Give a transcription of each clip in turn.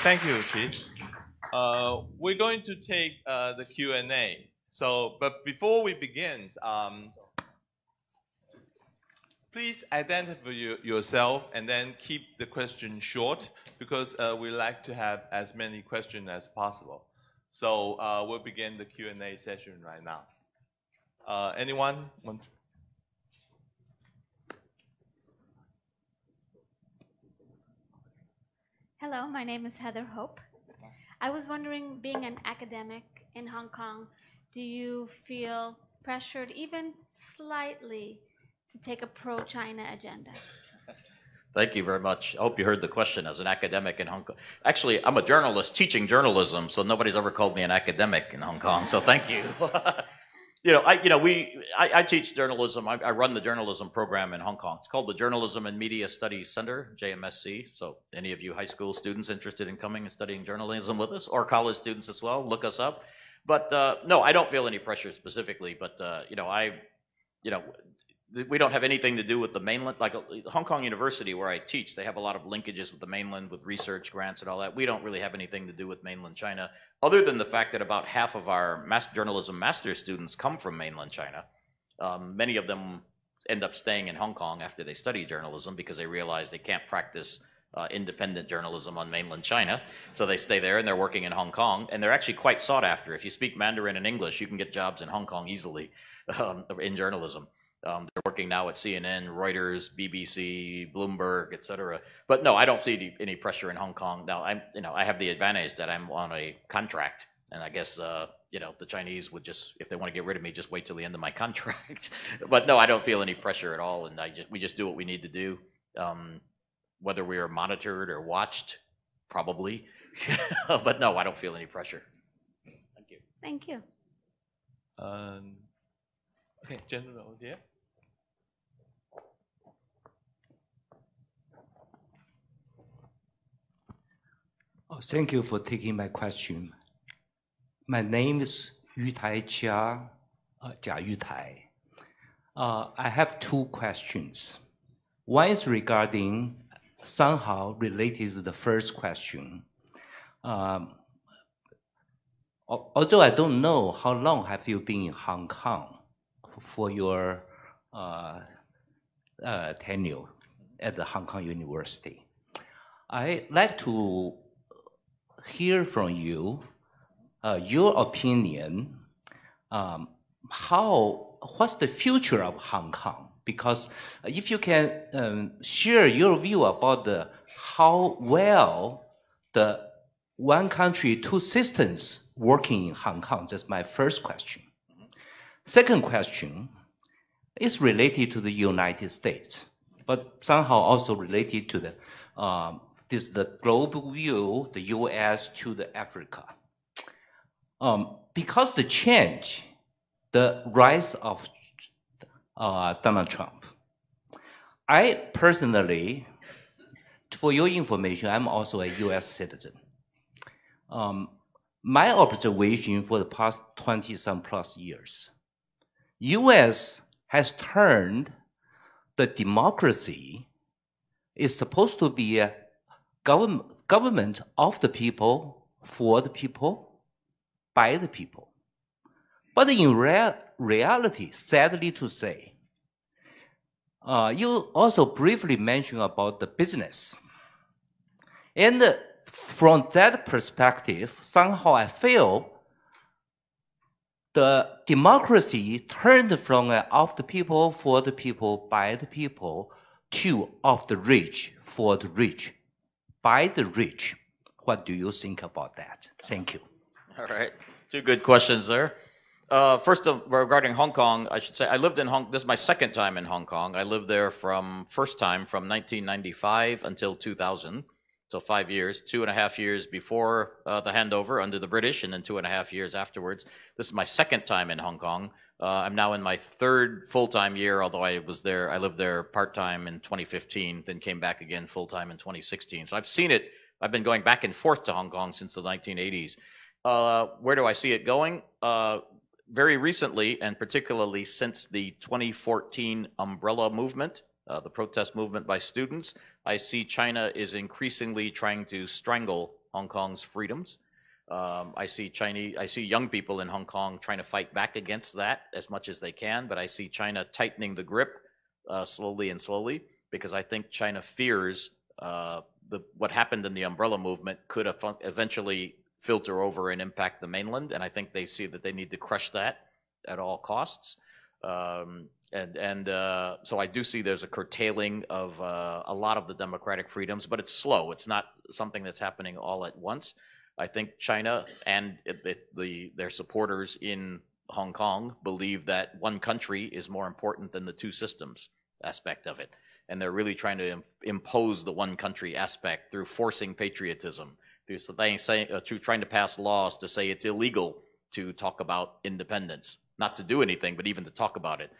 Thank you, Chi. We're going to take the Q&A. But before we begin, please identify yourself and then keep the question short because we like to have as many questions as possible. So we'll begin the Q&A session right now. Anyone want to? Hello, my name is Heather Hope. I was wondering, being an academic in Hong Kong, do you feel pressured even slightly to take a pro-China agenda? Thank you very much. I hope you heard the question. As an academic in Hong Kong, actually, I'm a journalist teaching journalism, so nobody's ever called me an academic in Hong Kong. So thank you. I teach journalism. I run the journalism program in Hong Kong. It's called the Journalism and Media Studies Center, JMSC. So any of you high school students interested in coming and studying journalism with us, or college students as well, look us up. But no, I don't feel any pressure specifically. But we don't have anything to do with the mainland. Like Hong Kong University, where I teach, they have a lot of linkages with the mainland, with research grants and all that. We don't really have anything to do with mainland China, other than the fact that about half of our journalism master's students come from mainland China. Many of them end up staying in Hong Kong after they study journalism because they realize they can't practice independent journalism on mainland China. So they stay there and they're working in Hong Kong, and they're actually quite sought after. If you speak Mandarin and English, you can get jobs in Hong Kong easily in journalism. They're working now at CNN, Reuters, BBC, Bloomberg, etc. But no, I don't see any pressure in Hong Kong. Now, I have the advantage that I'm on a contract, and I guess the Chinese would just, if they want to get rid of me, just wait till the end of my contract. But no, I don't feel any pressure at all, and we just do what we need to do. Whether we are monitored or watched, probably. But no, I don't feel any pressure. Thank you. Thank you. Okay, gentleman over here. Oh, thank you for taking my question. My name is Yutai Jia Yutai. I have two questions. One is regarding somehow related to the first question. Although I don't know how long have you been in Hong Kong for your tenure at the Hong Kong University, I'd like to hear from you your opinion. What's the future of Hong Kong? Because if you can share your view about how well the one country, two systems working in Hong Kong, that's my first question. Second question is related to the United States, but somehow also related to the global view, the U.S. to the Africa. Because the change, the rise of Donald Trump, I personally, for your information, I'm also a U.S. citizen. My observation for the past 20-some plus years, U.S. has turned the democracy is supposed to be a government of the people, for the people, by the people. But in reality, sadly to say, you also briefly mentioned about the business. And from that perspective, somehow I feel the democracy turned from of the people, for the people, by the people, to of the rich, for the rich, by the rich. What do you think about that? Thank you. All right. Two good questions there. First, regarding Hong Kong, I should say I lived in Hong Kong. This is my second time in Hong Kong. I lived there first time from 1995 until 2000. So 5 years, 2.5 years before the handover under the British, and then 2.5 years afterwards. This is my second time in Hong Kong. I'm now in my third full-time year, although I lived there part-time in 2015, then came back again full-time in 2016. So I've seen it. I've been going back and forth to Hong Kong since the 1980s. Where do I see it going? Very recently, and particularly since the 2014 umbrella movement, the protest movement by students, I see China is increasingly trying to strangle Hong Kong's freedoms. I see young people in Hong Kong trying to fight back against that as much as they can, but I see China tightening the grip slowly and slowly, because I think China fears what happened in the umbrella movement could eventually filter over and impact the mainland, and I think they see that they need to crush that at all costs. So I do see there's a curtailing of a lot of the democratic freedoms, but it's slow. It's not something that's happening all at once. I think China and their supporters in Hong Kong believe that one country is more important than the two systems aspect of it. And they're really trying to impose the one country aspect through forcing patriotism, through trying to pass laws to say it's illegal to talk about independence, not to do anything, but even to talk about it.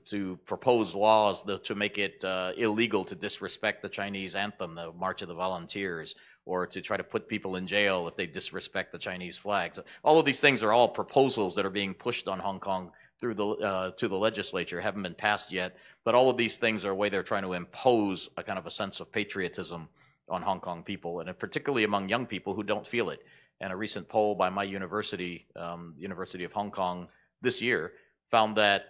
To propose laws to make it illegal to disrespect the Chinese anthem, the March of the Volunteers, or to try to put people in jail if they disrespect the Chinese flags. All of these things are all proposals that are being pushed on Hong Kong through to the legislature, haven't been passed yet, but all of these things are a way they're trying to impose a kind of a sense of patriotism on Hong Kong people, and particularly among young people who don't feel it. And a recent poll by my university, University of Hong Kong, this year, found that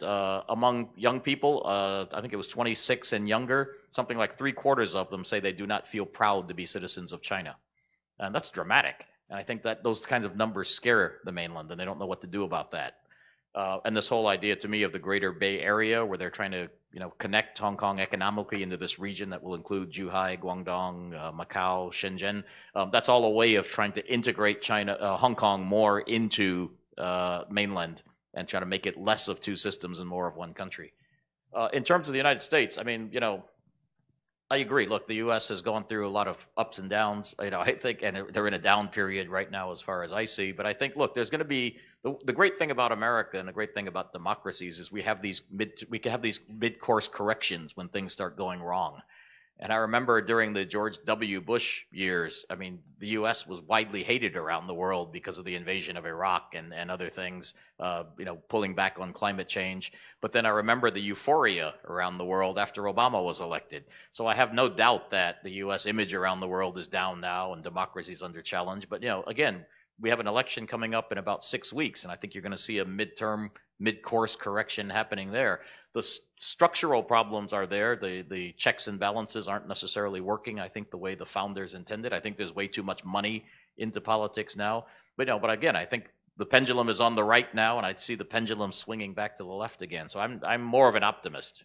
among young people, I think it was 26 and younger, something like 3/4 of them say they do not feel proud to be citizens of China. And that's dramatic. And I think that those kinds of numbers scare the mainland, and they don't know what to do about that. And this whole idea to me of the Greater Bay Area, where they're trying to connect Hong Kong economically into this region that will include Zhuhai, Guangdong, Macau, Shenzhen, that's all a way of trying to integrate Hong Kong more into mainland, and try to make it less of two systems and more of one country. In terms of the United States, I mean, I agree. Look, the U.S. has gone through a lot of ups and downs. I think, and they're in a down period right now as far as I see. But I think, look, there's going to be the great thing about America and the great thing about democracies is we can have these mid-course corrections when things start going wrong. And I remember during the George W. Bush years, I mean, the U.S. was widely hated around the world because of the invasion of Iraq and other things, pulling back on climate change. But then I remember the euphoria around the world after Obama was elected. So I have no doubt that the U.S. image around the world is down now and democracy is under challenge. But, again, we have an election coming up in about 6 weeks, and I think you're going to see a mid-course correction happening there. The structural problems are there. The checks and balances aren't necessarily working, I think, the way the founders intended. I think there's way too much money into politics now. But again, I think the pendulum is on the right now, and I see the pendulum swinging back to the left again. So I'm more of an optimist.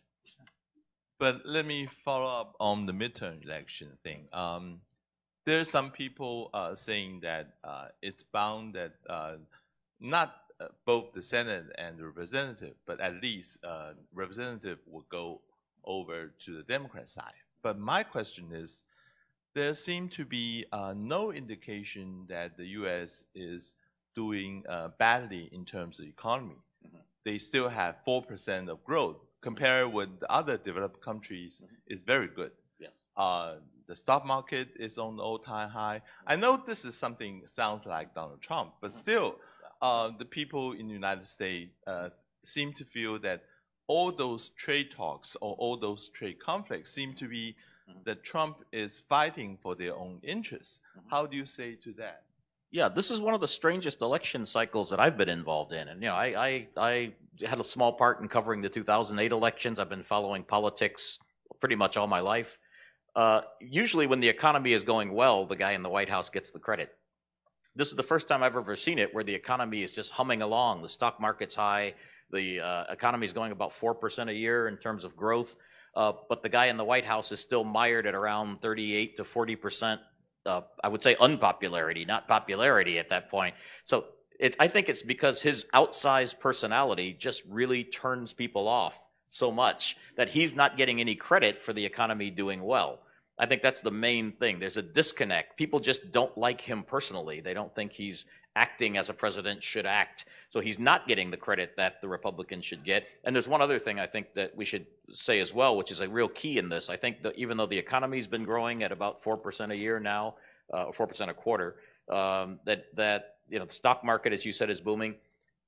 But let me follow up on the midterm election thing. There are some people saying that it's bound that not both the Senate and the representative, but at least representative will go over to the Democrat side. But my question is, there seem to be no indication that the U.S. is doing badly in terms of economy. Mm-hmm. They still have 4% of growth. Compared with the other developed countries, mm-hmm. is very good. Yeah. The stock market is on the all-time high. I know this is something sounds like Donald Trump, but still, the people in the United States seem to feel that all those trade talks or all those trade conflicts seem to be that Trump is fighting for their own interests. How do you say to that? Yeah, this is one of the strangest election cycles that I've been involved in. And, I had a small part in covering the 2008 elections. I've been following politics pretty much all my life. Usually when the economy is going well, the guy in the White House gets the credit. This is the first time I've ever seen it where the economy is just humming along. The stock market's high. The economy is going about 4% a year in terms of growth. But the guy in the White House is still mired at around 38 to 40%, I would say unpopularity, not popularity at that point. So I think it's because his outsized personality just really turns people off so much that he's not getting any credit for the economy doing well. I think that's the main thing. There's a disconnect. People just don't like him personally. They don't think he's acting as a president should act. So he's not getting the credit that the Republicans should get. And there's one other thing I think that we should say as well, which is a real key in this. I think that even though the economy's been growing at about 4% a year now, 4% a quarter, the stock market, as you said, is booming.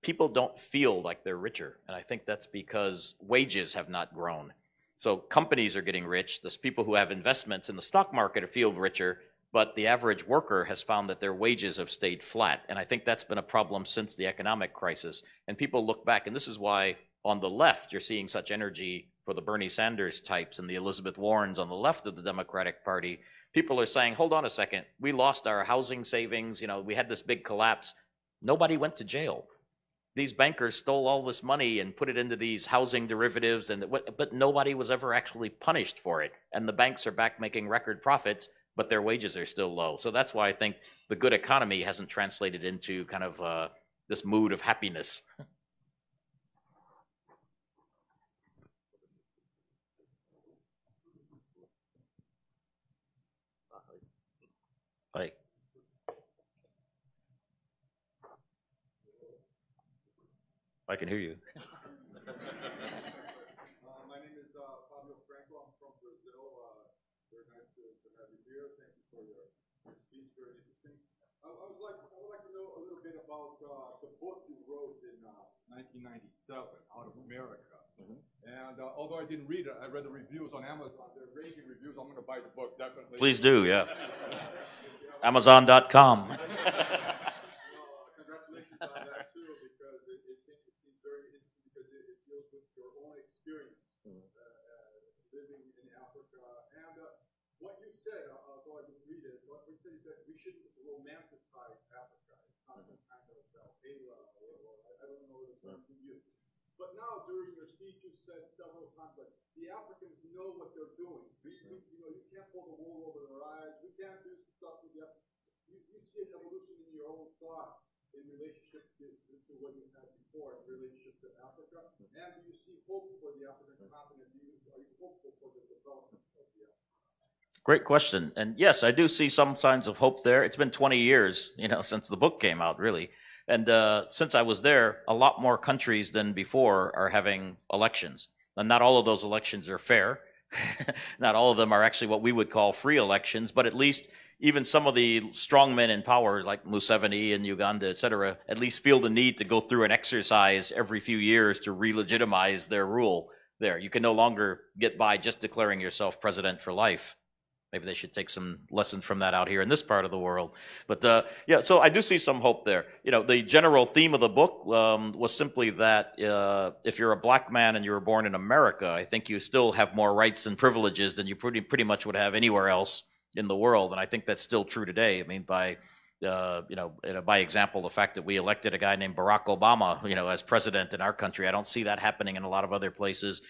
People don't feel like they're richer. And I think that's because wages have not grown. So companies are getting rich. There's people who have investments in the stock market feel richer, but the average worker has found that their wages have stayed flat. And I think that's been a problem since the economic crisis. And people look back, and this is why on the left you're seeing such energy for the Bernie Sanders types and the Elizabeth Warrens on the left of the Democratic Party. People are saying, hold on a second, we lost our housing savings, you know, we had this big collapse. Nobody went to jail. These bankers stole all this money and put it into these housing derivatives, but nobody was ever actually punished for it. And the banks are back making record profits, but their wages are still low. So that's why I think the good economy hasn't translated into kind of this mood of happiness. Like, I can hear you. My name is Fabio Franco. I'm from Brazil. Very nice to have you here. Thank you for your speech. Very interesting. I would like to know a little bit about the book you wrote in 1997 out of America. And although I didn't read it, I read the reviews on Amazon. They're raving reviews. I'm going to buy the book, definitely. Please do, yeah. Amazon.com. Congratulations on that, too, because it seems very interesting because it deals with your own experience living in Africa. And what you said, although I didn't read it, what you said is that we shouldn't romanticize Africa. It's not some kind of halo, or I don't know the term to use. But now, during your speech, you said several times, like, the Africans know what they're doing. You can't pull the wool over their eyes. We can't do stuff with the Africans. You see an evolution in your own thought in relationship to what you had before, in relationship to Africa. And do you see hope for the African continent? Are you hopeful for the development of the African? Great question. And yes, I do see some signs of hope there. It's been 20 years, you know, since the book came out, really. And since I was there, a lot more countries than before are having elections. And not all of those elections are fair. Not all of them are actually what we would call free elections, but at least even some of the strongmen in power, like Museveni in Uganda, et cetera, at least feel the need to go through an exercise every few years to re-legitimize their rule there. You can no longer get by just declaring yourself president for life. Maybe they should take some lessons from that out here in this part of the world. But yeah, so I do see some hope there. You know, the general theme of the book was simply that if you're a black man and you were born in America, I think you still have more rights and privileges than you pretty much would have anywhere else in the world. And I think that's still true today. I mean, by by example, the fact that we elected a guy named Barack Obama, you know, as president in our country, I don't see that happening in a lot of other places.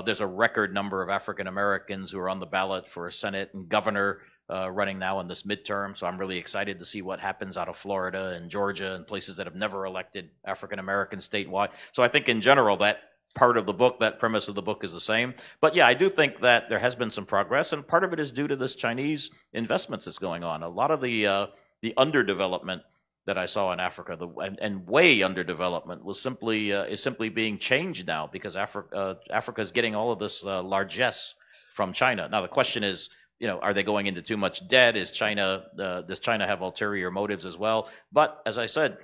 There's a record number of African Americans who are on the ballot for a Senate and governor running now in this midterm. So I'm really excited to see what happens out of Florida and Georgia and places that have never elected African Americans statewide. So I think in general that part of the book, that premise of the book is the same. But yeah, I do think that there has been some progress, and part of it is due to this Chinese investments that's going on. A lot of the underdevelopment that I saw in Africa, and way underdevelopment, was simply being changed now because Africa is getting all of this largesse from China. Now the question is, you know, are they going into too much debt? Does China have ulterior motives as well? But as I said,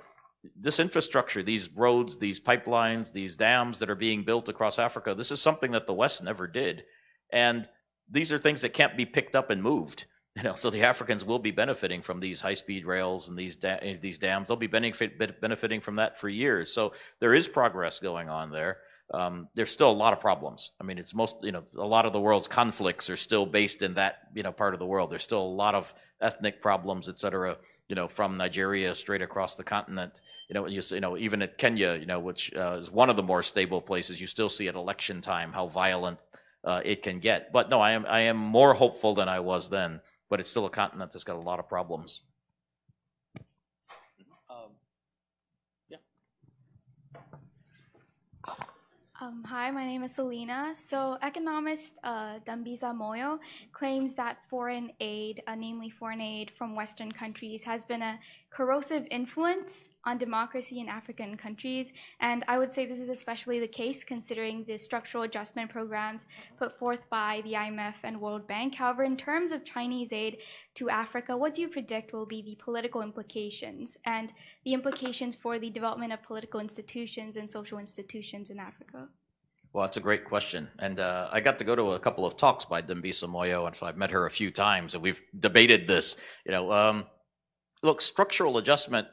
this infrastructure, these roads, these pipelines, these dams that are being built across Africa, this is something that the West never did, and these are things that can't be picked up and moved. You know, so the Africans will be benefiting from these high-speed rails and these dams. They'll be benefiting from that for years. So there is progress going on there. There's still a lot of problems. I mean, it's a lot of the world's conflicts are still based in that, you know, part of the world. There's still a lot of ethnic problems, et cetera, you know, from Nigeria straight across the continent. You know, even at Kenya, you know, which is one of the more stable places, you still see at election time how violent it can get. But no, I am more hopeful than I was then. But it's still a continent that's got a lot of problems. Hi, my name is Selena. So economist Dambisa Moyo claims that foreign aid, namely foreign aid from Western countries, has been a corrosive influence on democracy in African countries. And I would say this is especially the case considering the structural adjustment programs put forth by the IMF and World Bank. However, in terms of Chinese aid to Africa, what do you predict will be the political implications and the implications for the development of political institutions and social institutions in Africa? Well, that's a great question. And I got to go to a couple of talks by Dambisa Moyo, and so I've met her a few times, and we've debated this. Look, structural adjustment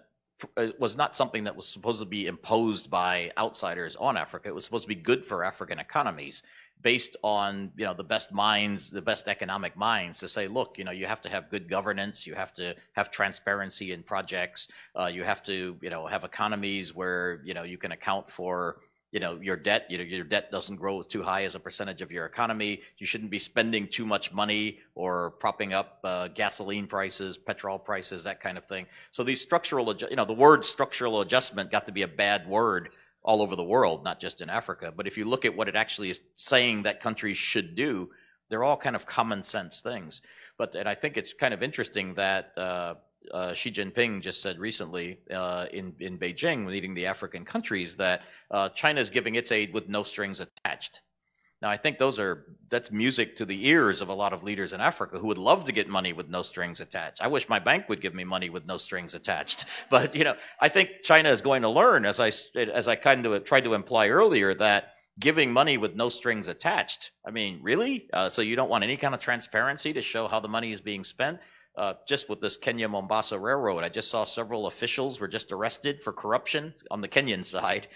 was not something that was supposed to be imposed by outsiders on Africa. It was supposed to be good for African economies based on, the best minds, the best economic minds to say, look, you have to have good governance, you have to have transparency in projects, you have to, have economies where, you can account for your debt. Your debt doesn't grow too high as a percentage of your economy. You shouldn't be spending too much money or propping up gasoline prices, petrol prices, that kind of thing. So these structural, the word structural adjustment got to be a bad word all over the world, not just in Africa. But if you look at what it actually is saying that countries should do, they're all kind of common sense things. And I think it's kind of interesting that Xi Jinping just said recently in Beijing, leading the African countries, that China is giving its aid with no strings attached. Now, I think that's music to the ears of a lot of leaders in Africa who would love to get money with no strings attached. I wish my bank would give me money with no strings attached. But, I think China is going to learn, as I kind of tried to imply earlier, that giving money with no strings attached, I mean, really? So you don't want any kind of transparency to show how the money is being spent? Just with this Kenya-Mombasa Railroad, I just saw several officials were just arrested for corruption on the Kenyan side,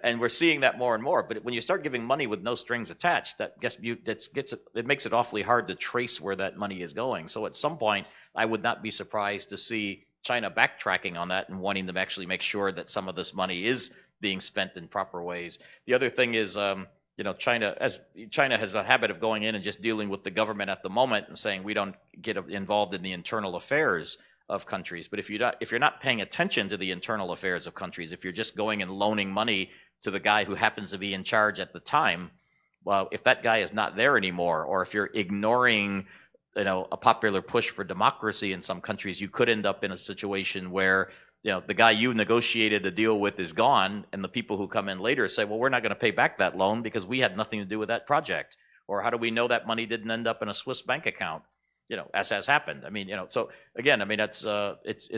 and we're seeing that more and more. But when you start giving money with no strings attached, it makes it awfully hard to trace where that money is going. So at some point, I would not be surprised to see China backtracking on that and wanting to actually make sure that some of this money is being spent in proper ways. The other thing is, China has a habit of going in and just dealing with the government at the moment and saying we don't get involved in the internal affairs of countries. But if you're not paying attention to the internal affairs of countries, if you're just going and loaning money to the guy who happens to be in charge at the time, well, if that guy is not there anymore, or if you're ignoring a popular push for democracy in some countries, you could end up in a situation where the guy you negotiated the deal with is gone, and the people who come in later say, well, we're not going to pay back that loan because we had nothing to do with that project. Or how do we know that money didn't end up in a Swiss bank account, as has happened? I mean, so again, I mean, it's a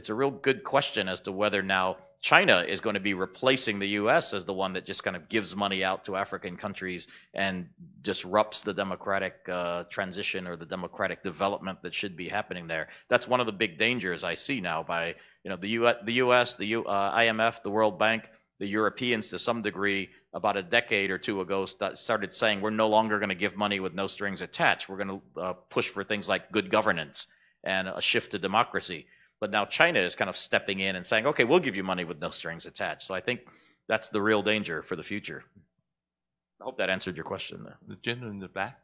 real good question as to whether now China is going to be replacing the U.S. as the one that just kind of gives money out to African countries and disrupts the democratic transition or the democratic development that should be happening there. That's one of the big dangers I see now by the U.S., the IMF, the World Bank, the Europeans to some degree about a decade or two ago started saying we're no longer going to give money with no strings attached. We're going to push for things like good governance and a shift to democracy. But now China is kind of stepping in and saying, okay, we'll give you money with no strings attached. So I think that's the real danger for the future. I hope that answered your question there. The gentleman in the back.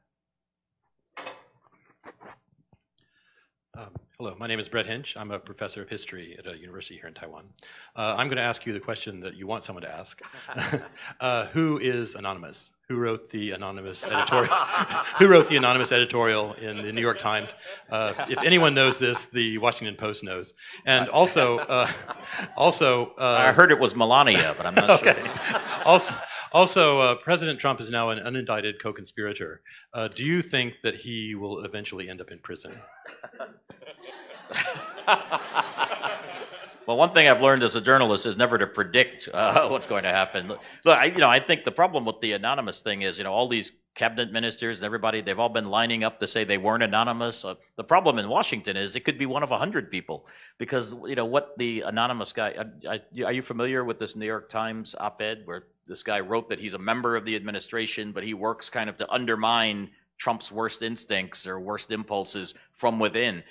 Hello, my name is Brett Hinch. I'm a professor of history at a university here in Taiwan. I'm going to ask you the question that you want someone to ask. Who is anonymous? Who wrote the anonymous editorial? Who wrote the anonymous editorial in the New York Times? If anyone knows this, the Washington Post knows. And also, I heard it was Melania, but I'm not sure. Also, President Trump is now an unindicted co-conspirator. Do you think that he will eventually end up in prison? Well, one thing I've learned as a journalist is never to predict what's going to happen. Look, I think the problem with the anonymous thing is, all these cabinet ministers and everybody, they've all been lining up to say they weren't anonymous. The problem in Washington is it could be one of 100 people because, what the anonymous guy, are you familiar with this New York Times op-ed where this guy wrote that he's a member of the administration, but he works kind of to undermine Trump's worst instincts or worst impulses from within?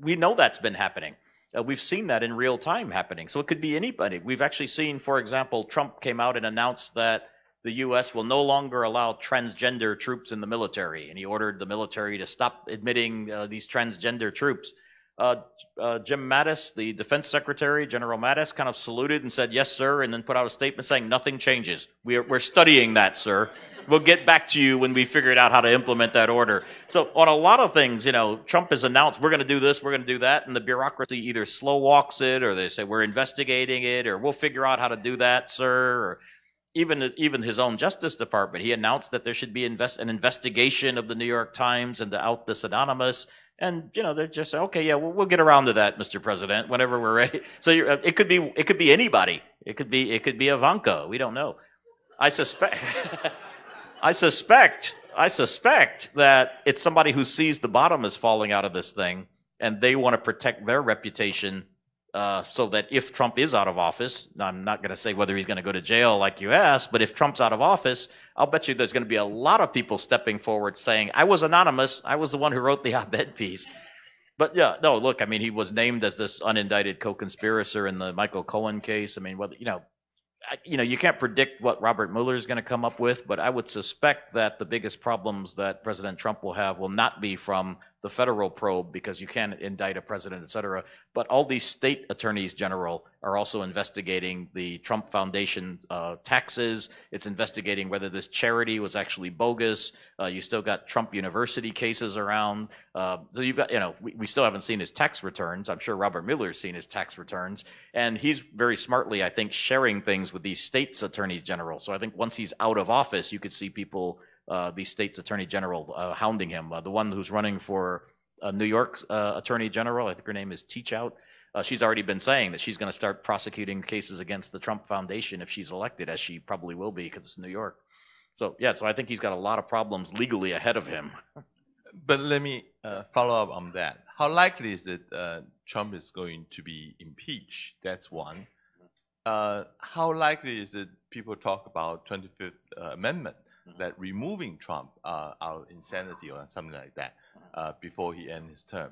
We know that's been happening. We've seen that in real time happening. So it could be anybody. We've actually seen, for example, Trump came out and announced that the U.S. will no longer allow transgender troops in the military, and he ordered the military to stop admitting these transgender troops. Jim Mattis, the defense secretary, General Mattis, kind of saluted and said, yes, sir, and then put out a statement saying nothing changes. We're studying that, sir. We'll get back to you when we figured out how to implement that order. So on a lot of things, Trump has announced we're going to do this, we're going to do that, and the bureaucracy either slow walks it or they say we're investigating it or we'll figure out how to do that, sir. Or even his own Justice Department, he announced that there should be an investigation of the New York Times and to out this anonymous. And they're just saying, okay, yeah, we'll get around to that, Mr. President, whenever we're ready. So it could be anybody. It could be Ivanka. We don't know. I suspect. I suspect that it's somebody who sees the bottom is falling out of this thing, and they want to protect their reputation so that if Trump is out of office, I'm not going to say whether he's going to go to jail like you asked, but if Trump's out of office, I'll bet you there's going to be a lot of people stepping forward saying, I was anonymous, I was the one who wrote the op-ed piece. But yeah, no, look, I mean, he was named as this unindicted co-conspirator in the Michael Cohen case. I mean, whether, you can't predict what Robert Mueller is going to come up with, but I would suspect that the biggest problems that President Trump will have will not be from the federal probe, because you can't indict a president, et cetera, but all these state attorneys general are also investigating the Trump Foundation taxes. It's investigating whether this charity was actually bogus. You still got Trump University cases around. So you've got, we still haven't seen his tax returns. I'm sure Robert Mueller's seen his tax returns. And he's very smartly, I think, sharing things with these states' attorneys general. So I think once he's out of office, you could see people, the state's attorney general, hounding him. The one who's running for New York's attorney general, I think her name is Teachout. She's already been saying that she's going to start prosecuting cases against the Trump Foundation if she's elected, as she probably will be because it's New York. So yeah, so I think he's got a lot of problems legally ahead of him. But let me follow up on that. How likely is it Trump is going to be impeached? That's one. How likely is it people talk about 25th Amendment, that removing Trump out of insanity or something like that before he ends his term?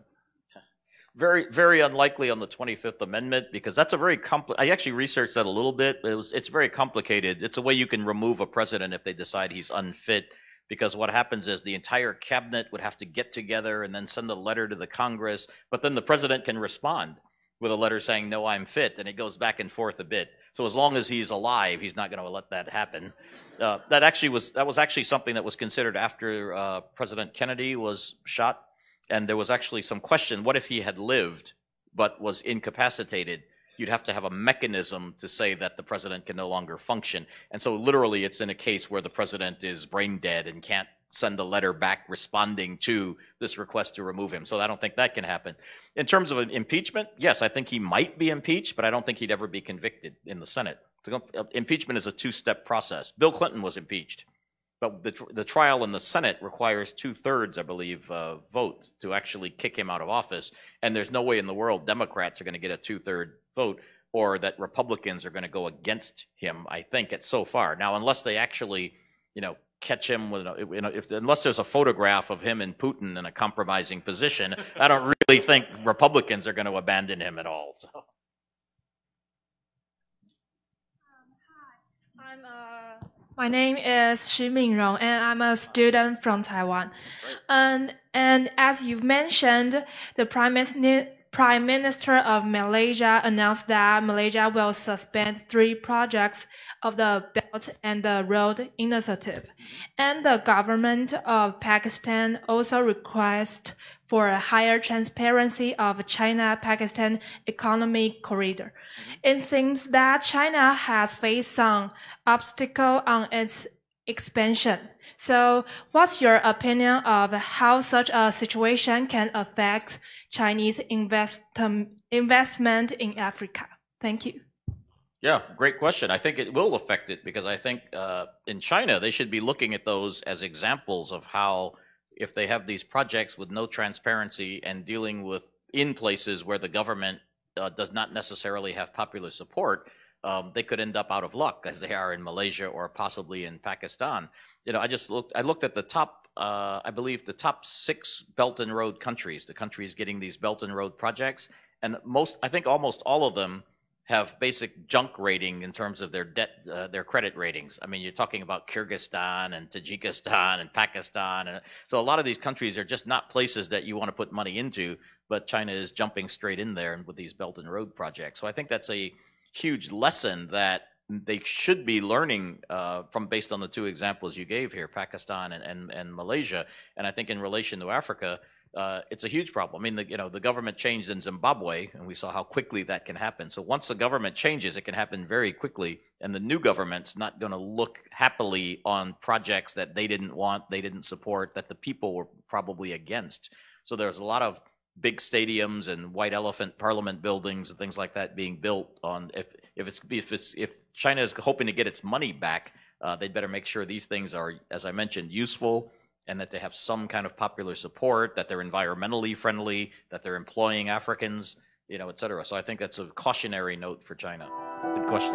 Very, very unlikely on the 25th Amendment, because that's a very I actually researched that a little bit. It's very complicated. It's a way you can remove a president if they decide he's unfit, because what happens is the entire cabinet would have to get together and then send a letter to the Congress, but then the president can respond with a letter saying, no, I'm fit, and it goes back and forth a bit. So as long as he's alive, he's not going to let that happen. That was actually something that was considered after President Kennedy was shot, and there was actually some question, what if he had lived but was incapacitated? You'd have to have a mechanism to say that the president can no longer function. And so literally it's in a case where the president is brain dead and can't send a letter back responding to this request to remove him. So I don't think that can happen. In terms of an impeachment, yes, I think he might be impeached, but I don't think he'd ever be convicted in the Senate. Impeachment is a two-step process. Bill Clinton was impeached, but the trial in the Senate requires 2/3, I believe, vote to actually kick him out of office. And there's no way in the world Democrats are going to get a 2/3 vote, or that Republicans are going to go against him, I think, so far. Now, unless they actually, catch him with, unless there's a photograph of him and Putin in a compromising position, I don't really think Republicans are going to abandon him at all. So. Hi, my name is Xu Mingrong, and I'm a student from Taiwan. And as you've mentioned, the Prime Minister of Malaysia announced that Malaysia will suspend 3 projects of the Belt and the Road Initiative. And the government of Pakistan also requests for a higher transparency of China-Pakistan economic corridor. It seems that China has faced some obstacle on its expansion. So what's your opinion of how such a situation can affect Chinese investment in Africa? Thank you. Yeah, great question. I think it will affect it, because I think in China, they should be looking at those as examples of how, if they have these projects with no transparency and dealing with in places where the government does not necessarily have popular support, they could end up out of luck, as they are in Malaysia or possibly in Pakistan. I looked at the top, I believe the top 6 Belt and Road countries, the countries getting these Belt and Road projects, and I think almost all of them have basic junk rating in terms of their debt, their credit ratings. I mean, you're talking about Kyrgyzstan and Tajikistan and Pakistan. And so a lot of these countries are just not places that you want to put money into, but China is jumping straight in there with these Belt and Road projects. So I think that's a huge lesson that they should be learning from, based on the 2 examples you gave here, Pakistan and Malaysia. And I think in relation to Africa, it's a huge problem. I mean, the government changed in Zimbabwe, and we saw how quickly that can happen. So once the government changes, it can happen very quickly, and the new government's not going to look happily on projects that they didn't want, they didn't support, that the people were probably against. So there's a lot of big stadiums and white elephant parliament buildings and things like that being built on, if China is hoping to get its money back, they'd better make sure these things are, as I mentioned, useful, and that they have some kind of popular support, that they're environmentally friendly, that they're employing Africans, et cetera. So I think that's a cautionary note for China. Good question.